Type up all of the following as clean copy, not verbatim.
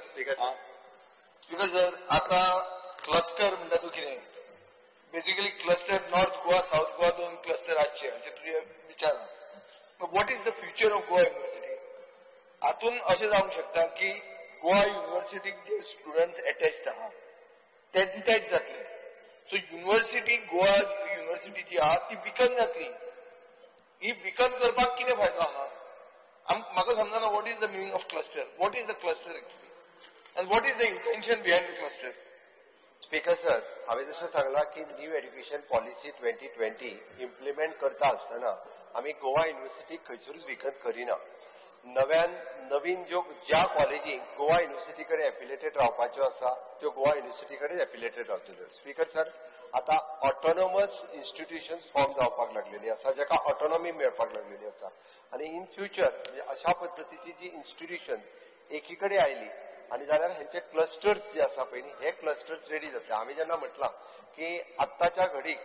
Speaker sir आता cluster म्हणटा तूं कितें basically cluster north Goa south Goa दोन क्लस्टर आसचे अशें तुजे विचार what is the future of Goa university हातून अशें जावंक शकता की गोवा युनिवर्सिटीक जे स्टुडंट्स अटॅच्ड आहा ते डिटॅच जातले सो युनिवर्सिटी गोवा युनिवर्सिटी जी आहा ती विकन जातली ही विकन करपाक कितें फायदो आहा म्हाका समजना what is the meaning of cluster what is the cluster actually and what is the intention behind the cluster? Speaker sir हांवें जशें सांगलां की न्यू एड्युकेशन पॉलिसी 2020 इम्प्लिमेंट करता आसतना आमी गोवा युनिवर्सिटी खंयसरूच विकत करिना नवीन ज्या कॉलेजीक गोवा युनिवर्सिटी कडेन एफिलेटेड रावपाच्यो आसा त्यो गोवा युनिवर्सिटी कडेन एफिलेटेड रावतल्यो स्पीकर सर आता ऑटोनॉमस इन्स्टिट्यूशन्स फॉर्म जावपाक लागलेली आसा जाका ऑटोनॉमी मेळपाक लागलेली आसा आनी इन फ्युचर म्हणजे अशा पद्दतीची जी इन्स्टिट्यूशन एकी कडेन आयली आणि जाल्यार हेंचे क्लस्टर्स जे आसा पळय हे क्लस्टर्स रेडी जातले आमी जेन्ना म्हटलां की आत्ताच्या घडीक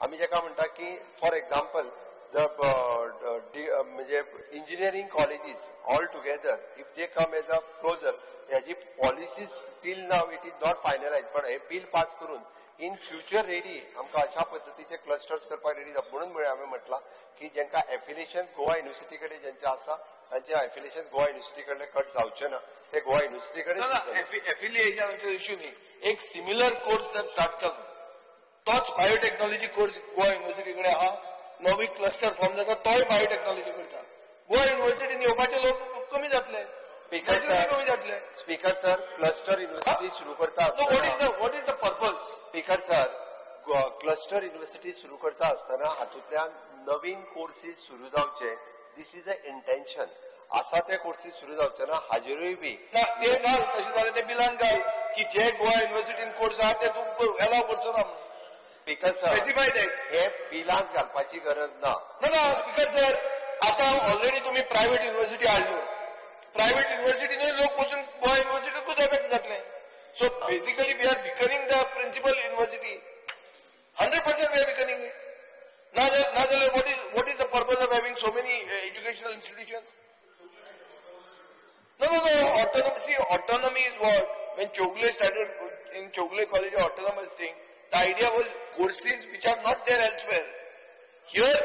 आमी जेका म्हणटा की फॉर एक्झाम्पल म्हणजे engineering colleges all together if they come as a cluster ह्याची policies till now it is not finalise पण हे बिल पास करून इन फ्युचर रेडी आमकां अशा पद्दतीचे क्लस्टर्स करपाक रेडी म्हणून आमी म्हटलां की जेंका एफिलिएशन गोवा युनिवर्सिटी कडेन जेंचे आसा तांचे एफिलिएशन गोवा युनिवर्सिटी कडले कट जावचे ना ते गोवा युनिवर्सिटी कडेन एफिलिएशनाचो इश्यू न्ही एक सिमिलर कोर्स जर स्टार्ट केलो तोच बायोटेक्नॉलॉजी कोर्स गोवा युनिवर्सिटी कडेन आहा नवी क्लस्टर फॉर्म जाता तोय बायोटेक्नॉलॉजी करता गोवा युनिवर्सिटीन येवपाचे लोक कमी जातले कमी जातले स्पीकर सर क्लस्टर युनिवर्सिटी सुरू करता आसतना what is the purpose speaker sir cluster university सुरू करता आसतना हातूंतल्यान नवीन कोर्सीस सुरू जावचे दिस इज अ इंटेन्शन आसा ते कोर्सीस सुरू जावचे ना हाजेरूय बी ते घाल तशें जाल्यार ते बिलान घाल की जे गोवा युनिवर्सिटीन कोर्स आहा ते तूं एलाव करचो ना स्पीकर सर स्पेसिफाय दॅट हे बिलांत घालपाची गरज ना स्पीकर सर आता ऑलरेडी तुम्ही प्रायव्हेट युनिवर्सिटी हाडल्यो प्रायव्हेट युनिवर्सिटीनूय लोक वचून गोवा युनिवर्सिटीकूच एफेक्ट जातले so basically we are weakening the principal university 100% we are weakening it Nazalar, what is the purpose of having so many educational institutions? No. Autonomy. See, autonomy is what? When Chogle started in Chogle College, autonomous thing, the idea was courses which are not there elsewhere. Here,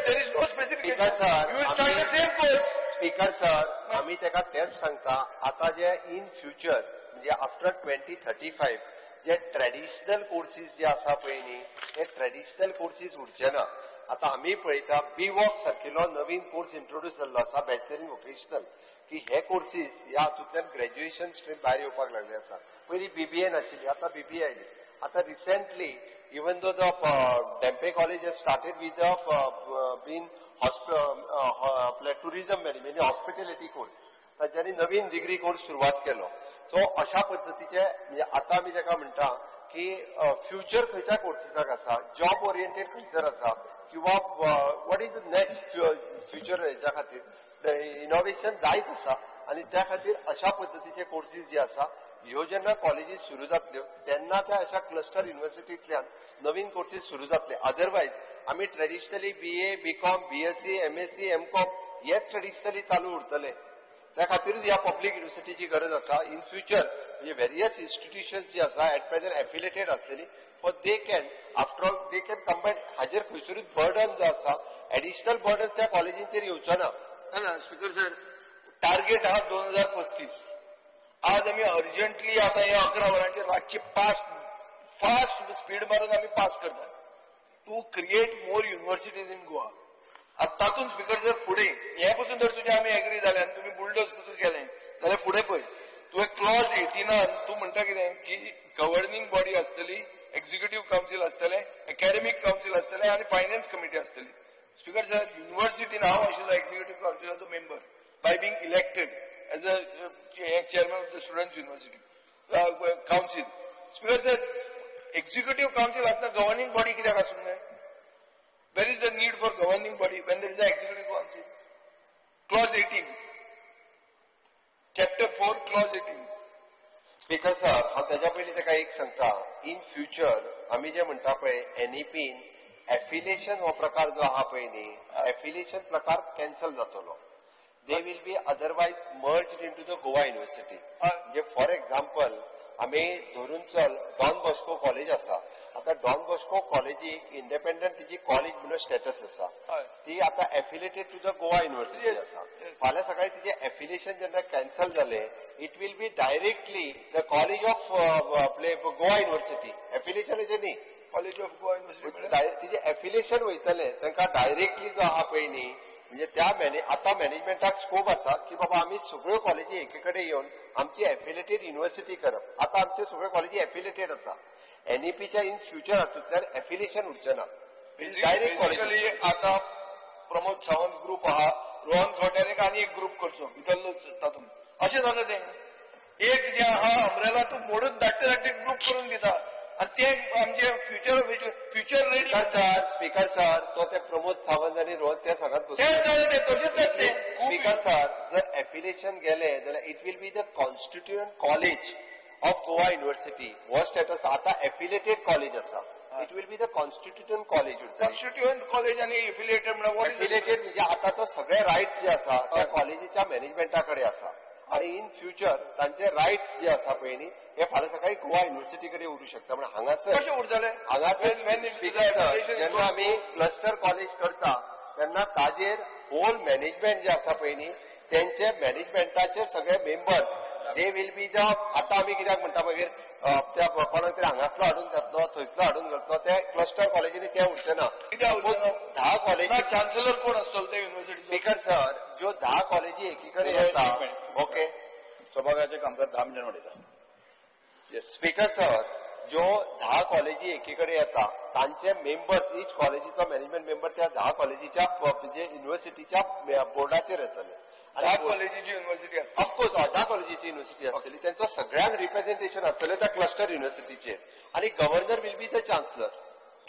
there is no specific. Speaker sir, you will start the same course. Speaker sir, आम्ही तेका तेच सांगता आता जे in future म्हणजे after 2035 जे traditional courses जे आसा पळय न्ही हे ट्रेडिशनल कोर्सीस उरचे ना आता आमी पळयता बीवॉक सारकिलो नवीन कोर्स इंट्रोड्यूस जाल्लो आसा बॅचलर इन वोकेशनल की हे कोर्सीस ह्या हातूंतल्यान ग्रॅज्युएशन स्ट्रीम भायर येवपाक लागले आसा पयलीं BBA नाशिल्ली आता BBA आयली आता recently even though Dempe college has started with बीन टुरिझम मॅनेजमेंट हॉस्पिटॅलिटी कोर्स तांच्यांनी नवीन डिग्री कोर्स सुरवात केलो सो अशा पद्दतीचे म्हणजे आता आमी जेका म्हणटा की फ्युचर खंयच्या कोर्सीसाक आसा जॉब ओरिएंटेड खंयसर आसा किंवा what is the next future हेच्या खातीर इनोव्हेशन जायत आसा आनी त्या खातीर अशा पद्दतीचे कोर्सीस जे आसा ह्यो जेन्ना कॉलेजीस सुरू जातल्यो तेन्ना त्या अशा क्लस्टर युनिवर्सिटींतल्यान नवीन कोर्सीस सुरू जातले अदरवायज आमी traditionally BA BCom BSc MSc MCom हेच ट्रेडिशनली चालू उरतले त्या खातीरूच ह्या पब्लीक युनिवर्सिटीची गरज आसा इन फ्युचर म्हणजे वेरियस इन्स्टिट्यूशन्स जी आसा एट प्रेझेंट एफिलेटेड आसलेली for they can after all they can combine हाजेर खंयसरूच बर्डन जो आसा एडिशनल बर्डन त्या कॉलेजींचेर येवचो ना स्पीकर सर टार्गेट आहा 2035 आज आमी अर्जंटली आता हे 11 वरांचेर रातची फास्ट स्पीड मारून आमी पास करतात to create more universities in Goa तातून स्पीकर जर फुडें हे पसून जर तुझे आमी एग्री जाले आनी तुमी बुलडोज पसून केलें जाल्यार फुडें पळय तुवें क्लॉज 18 तूं म्हणटा कितें की गव्हर्निंग बॉडी आसतली एक्झिक्युटिव्ह कावन्सील आसतले एकेडमिक कावन्सील आसतले आनी फायनान्स कमिटी आसतली स्पीकर सर युनिवर्सिटीन हांव आशिल्लो एक्झिक्युटिव्ह कावन्सिलाचो member by being elected as a chairman of the students university council speaker sir executive council आसतना गव्हर्निंग बॉडी कित्याक आसूंक जाय Where is the need for governing body when there is an executive council? Clause 18. Chapter 4, Clause 18. Speaker sir हांव तेच्या पयलीं ताका एक सांगता इन फ्युचर आमी जे म्हणटा पळय NEPन एफिलिएशन हो प्रकार जो आहा पळय न्ही एफिलिएशन प्रकार कॅन्सल जातलो they will be otherwise merged into the Goa University. म्हणजे फॉर एक्झाम्पल आम्ही धरून चल डॉन बॉस्को कॉलेज असा. आता डॉन बॉस्को कॉलेजीक इंडिपेंडंट तिची कॉलेज म्हणून स्टेटस असा. ती आता affiliated to the Goa university असा. फाल्यां सकाळी तिचे एफिलिएशन जेन्ना कॅन्सल जाले it will be directly the college of आपले गोवा युनिव्हर्सिटी. एफिलिएशन न्ही कॉलेज ऑफ गोवा युनिव्हर्सिटी तिचे एफिलिएशन वयतले तांकां डायरेक्टली जो आहा पळय न्ही म्हणजे त्या आता मॅनेजमेंटाक स्कोप असा की बाबा आम्ही सगळ्यो कॉलेजी एकेकडे येऊन आमची एफिलेटेड युनिव्हर्सिटी करप. आता आमच्यो सगळ्यो कॉलेजी एफिलेटेड आसा. एनईपीच्या इन फ्युचर हातूंतल्यान एफिलिएशन उरचें ना. डायरेक्ट कॉलेज आता प्रमोद सावंत ग्रुप आहा रोहन खवट्यान आनी एक ग्रुप करचो भितरलो तातूंत अशें जाता तें एक जे आहा अम्ब्रेला तूं मोडून धाकटे ग्रुप करून दिता आणि ते आमचे फ्युचर रेडी. स्पीकर सर तो ते प्रमोद सावंत आणि रोहन ते सांगत स्पीकर सर जर एफिलिएशन गेले जाल्यार it will be the constituent college of Goa university. हो स्टेटस आता एफिलेटेड कॉलेज असा. It will be the constituent college. Constituent college आणि एफिलेटेड एफिलेटेड म्हणजे आता तो सगळे रायट्स जे आसा त्या कॉलेजीच्या मॅनेजमेंटाकडे आसा आणि इन फ्युचर तांचे रायट्स जे आसा पळय न्ही हे फाल्यां सकाळी गोवा युनिव्हर्सिटी कडेन उरूं शकता. म्हणजे हांगासर कशें उरतले हांगासर जेन्ना आमी क्लस्टर कॉलेज करता तेन्ना ताजेर होल मॅनेजमेंट जे आसा पळय न्ही तेंचे मॅनेजमेंटाचे सगळे members they will be the आता आमी कित्याक म्हणटा मागीर त्या कोणाक तरी हांगातलो हाडून घातलो थंयतलो हाडून घातलो ते क्लस्टर कॉलेजींनी ते उरचे ना. 10 कॉलेज चान्सेलर कोण आसतलो ते युनिव्हर्सिटी. स्पीकर सर ज्यो 10 कॉलेजी एकीकडे येता ओके सभागृहाचे कामकाज 10 मिनिटांनी वाडयता. स्पीकर सर ज्यो 10 कॉलेजी एकीकडे येता तांचे मेंबर्स इच कॉलेजीचो मॅनेजमेंट मेंबर त्या 10 कॉलेजीच्या म्हणजे युनिव्हर्सिटीच्या बोर्डाचेर येतले. 10 कॉलेजीची युनिव्हर्सिटी आसता ऑफकोर्स 10 कॉलेजीची युनिव्हर्सिटी आसतली. त्यांचं सगळ्यांक रिप्रेझेंटेशन आसतलें त्या क्लस्टर युनिव्हर्सिटीचेर आणि governor will be the chancellor.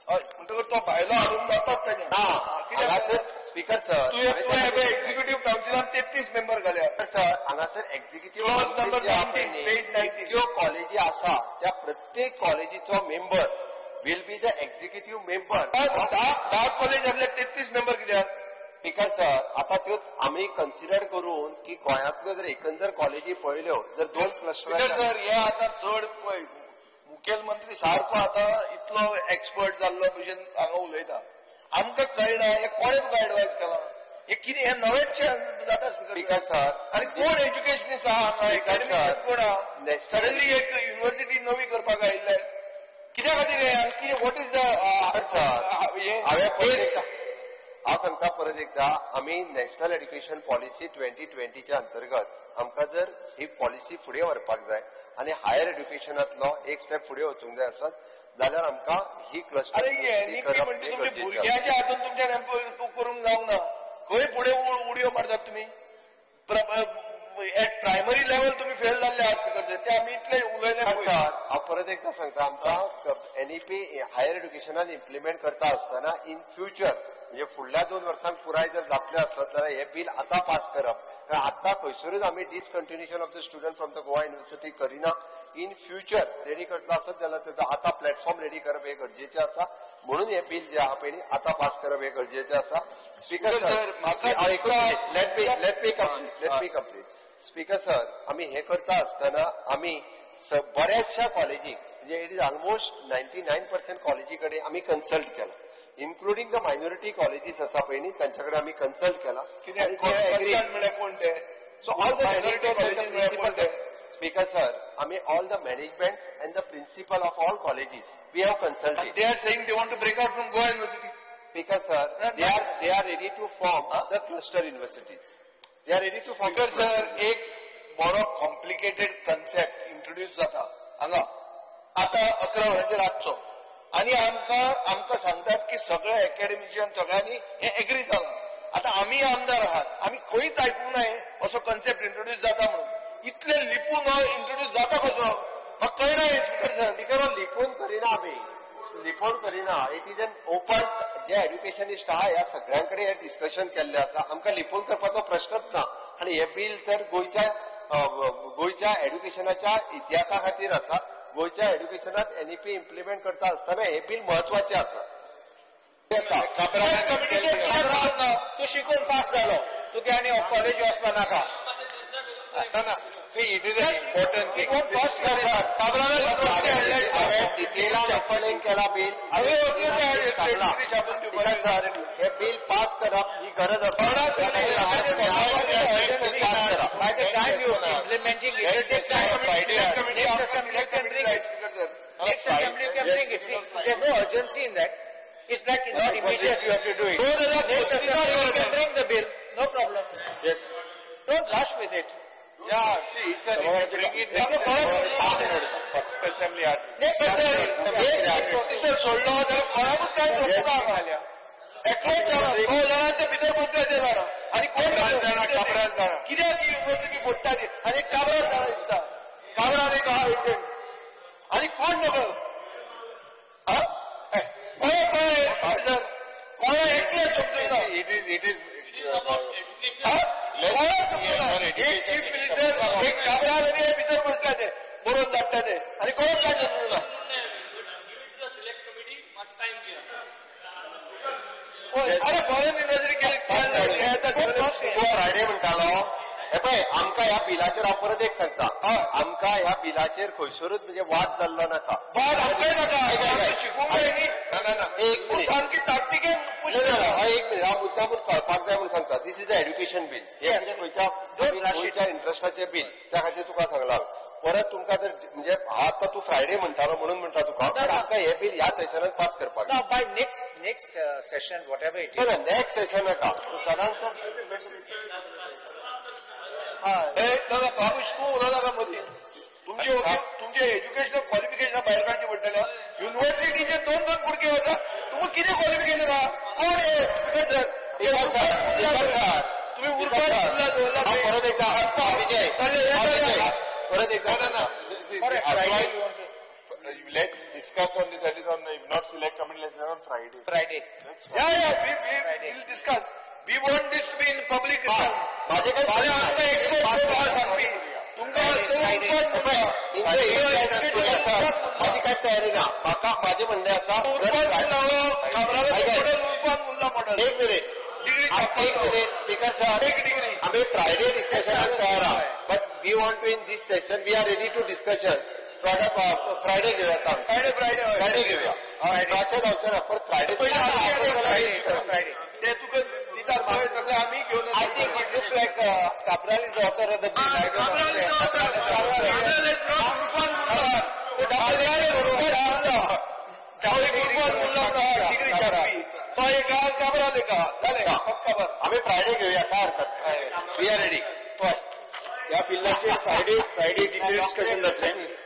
म्हणटकच तो भायलो हाडून जातात हांगासर स्पीकर सर एक्झिक्युटिव्ह काउन्सिलान 33 मेंबर घाल्या. सर हांगासर एक्झिक्युटिव्ह ज्यो कॉलेजी आसा त्या प्रत्येक कॉलेजीचो member will be the executive member. 10 कॉलेजांतले 33 मेंबर कित्याक. स्पीकर सर आता त्यो आम्ही कन्सिडर करून की गोंयांतल्यो जर एकंदर कॉलेजी पळयल्यो जर 2 क्लस्टर सर हे आता चड पळय मुखेलमंत्री सारको आता इतलो एक्सपर्ट जाल्लो भशेन हांगा उलयता आमकां कळना हे कोणे तुका एडवायस केला हे कितें हे नवेच जाता स्पीकर सर आनी कोण एज्युकेशनिस्ट आहा एकाडेमिक कोण आहा सडनली एक युनिव्हर्सिटी नवी करपाक आयिल्ले कित्या खातीर हे आनी कितें वॉट इज द हांव सांगता परत एकदा आमी नॅशनल एड्युकेशन पॉलिसी 2020च्या अंतर्गत आमकां जर ही पॉलिसी फुडें व्हरपाक जाय आनी हायर एड्युकेशनांतलो एक स्टेप फुडें वचूंक जाय आसत जाल्यार आमकां ही क्लस्टर भुरग्याच्या हातून तुमच्या करूंक जावंक ना. खंय फुडें उडयो मारतात तुमी एट प्रायमरी लेवल तुम्ही फेल जाल्ले आहात स्पीकर ते आमी इतले उलयले. सर हांव परत एकदा सांगता आमकां एनईपी हायर एड्युकेशनान इम्प्लिमेंट करता आसतना इन फ्युचर म्हणजे फुडल्या 2 वर्सांक पुराय जर जातले आसत जाल्यार हे बिल आता पास करप. कारण आता खंयसरूच आमी discontinuation of the student from the Goa university करिना. इन फ्युचर रेडी करतलो आसत जाल्यार आता प्लॅटफॉर्म रेडी करप हे गरजेचें आसा. म्हणून हे बिल जे आहा पळय आता पास करप हे गरजेचें आसा. Speaker sir let me complete. Speaker sir आम्ही हे करता आसतना आमी बऱ्याचशा कॉलेजीक म्हणजे इट इज ऑलमोस्ट 99% कॉलेजी कडेन आमी कन्सल्ट केला इन्क्लुडिंग द मायनॉरिटी कॉलेजीस आसा पळय न्ही तांच्याकडे आमी कन्सल्ट केला. कोण ते so all the management speaker sir आमी all the management and the principal of all colleges we have consulted. They are saying they want to break out from Goa university. Speaker sir they are ready to form the cluster universities. They are ready to form. Speaker sir एक बरो complicated concept introduce जाता हांगा आता 11 वरांचेर रातचो आणि आमकां सांगतात की सगळे एकेडमिशियन सगळ्यांनी हे एग्री जाला. आता आम्ही आमदार आहात आम्ही खंयच आयकूंक नाय असो कन्सेप्ट इंट्रोड्यूस जाता म्हणून इतले लिपून इंट्रोड्यूस जाता कसो म्हाका कळना. स्पीकर सर स्पीकर लिपोवन करिना आमी लिपोवन करिना. इट इज एन ओपन जे एड्युकेशनिस्ट आहा ह्या सगळ्यांकडे हे डिस्कशन केल्ले आसा. आमकां लिपोवन करपाचो प्रश्नच ना. आणि हे बिल तर गोंयच्या एड्युकेशनाच्या इतिहासा खातीर आसा. गोंयच्या एड्युकेशनात एनईपी इम्प्लिमेंट करता आसतना हे बिल महत्वाचें आसा. तू शिकून पास जालो तुका आनी कॉलेज वचपा नाका ना See, it is an important thing. डिटेलान एक्सप्लेन केला बिल हे बिल पास करप ही गरज आसा by the time you implementing it will take time. Next assembly you can bring it. Next assembly you can bring it. See, there's no urgency in that. It's like not immediate you have to do it. Next assembly you can bring the bill. No problem. Yes. Don't rush with it. Yeah, see, it's an bring it next assembly Next assembly. Procedure सोडलो जाल्यार कोणाकूच कांय नको एकलोच जाणा 2 जाणां ते भितर बसले ते जाणा आनी कोण जाणा काबराल जाणा कित्याक ही युनिव्हर्सिटी फोडटा ती आनी काबराल जाणा दिसता काबराल एक आहा एजंट आनी कोण नको कोणा एकले समजूंक ना it is एक चीफ मिनिस्टर एक काबराल आनी हे भितर बसले ते बरोवन धाडटा ते आनी कोणाक कांय समजूंक ना अरे फॉरेन युनिव्हर्सिटी केली फ्रायडे म्हणटालो हे पळय आमकां ह्या बिलाचेर हांव परत एक सांगता आमकां ह्या बिलाचेर खंयसरूच म्हणजे वाद जाल्लो नाका बाद आमकांय नाका शिकूंक जाय न्ही एक मिनिट सामकी ताकतिकेन एक मिनिट हांव मुद्दामून कळपाक जाय म्हूण सांगता this is a education bill हे खंयच्या इंट्रस्टाचें बील त्या खातीर तुका सांगलां परत तुमकां जर म्हणजे आतां तूं फ्रायडे म्हणटालो म्हणून म्हणटा तुका आमकां हे बील ह्या सेशनात पास करपाक Now by next session, whatever it is. Next session नाका चडांचो दादा बाबूश तूं उलयनाका मदीं तुमचे एज्युकेशनल क्वॉलिफिकेशन भायर काडचें पडटलें युनिव्हर्सिटीचे 2 कुडके वता तुमकां कितें क्वॉलिफिकेशन आहा कोण हे सर तुम्ही उरपाट परत एकदा परत एकदा let's discuss on this at least on if not select committee let's on Friday. we'll discuss. We want this to be in public. माझे काय माझी काय तयारी ना म्हाका माझे म्हणणे आसा एक मिनिट स्पीकर सर आम्ही फ्रायडे डिस्कशनाक तयार आहा but we want to in this session we are ready to discussion Friday घेऊया फ्रायडे घेऊया अशें जावचें ना परत फ्रायडे ते तुका दितात तसले आमी घेवन I think it looks like Cabral is the author of the bill. आम्ही फ्रायडे घेऊया काय हरकत वी आर रेडी या बिल्लाचे फ्रायडे डिटेल डिस्कशन जातलें